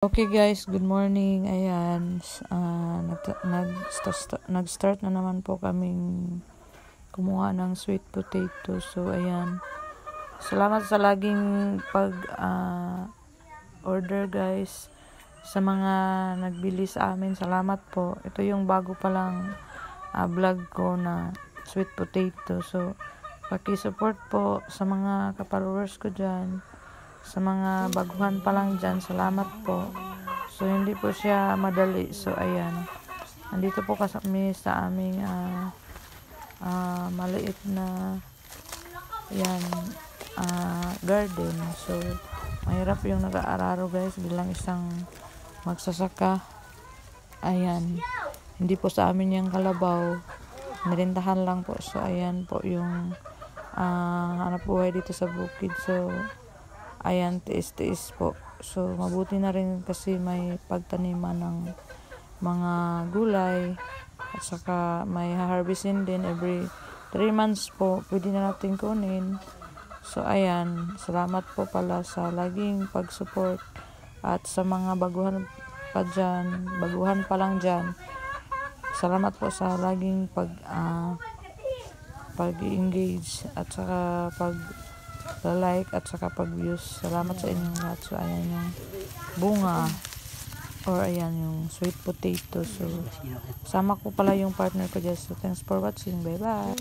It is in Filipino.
Okay guys, good morning. Ayan, nag-start na naman po kaming kumuha ng sweet potato. So ayan, salamat sa laging order guys. Sa mga nagbili sa amin, salamat po. Ito yung bago pa lang vlog ko na sweet potato. So paki-support po sa mga ka-followers ko dyan. Sa mga baguhan pa lang dyan, salamat po. So hindi po siya madali. So ayan, nandito po kami sa aming maliit na ayan, garden. So mahirap yung nag-aararo guys bilang isang magsasaka. Ayan, hindi po sa amin yung kalabaw, nirintahan lang po. So ayan po yung hanap buhay dito sa bukid. So ayan, tiis-tiis po. So mabuti na rin kasi may pagtaniman ng mga gulay at saka may harvestin din every 3 months po, pwede na natin kunin. So ayan, salamat po pala sa laging pag-support at sa mga baguhan pa lang dyan, salamat po sa laging pag-engage at saka like at saka pag-views. Salamat sa inyong lahat. So ayan yung bunga or ayan yung sweet potato. So sama ko pala yung partner ko dyan. So thanks for watching. Bye bye.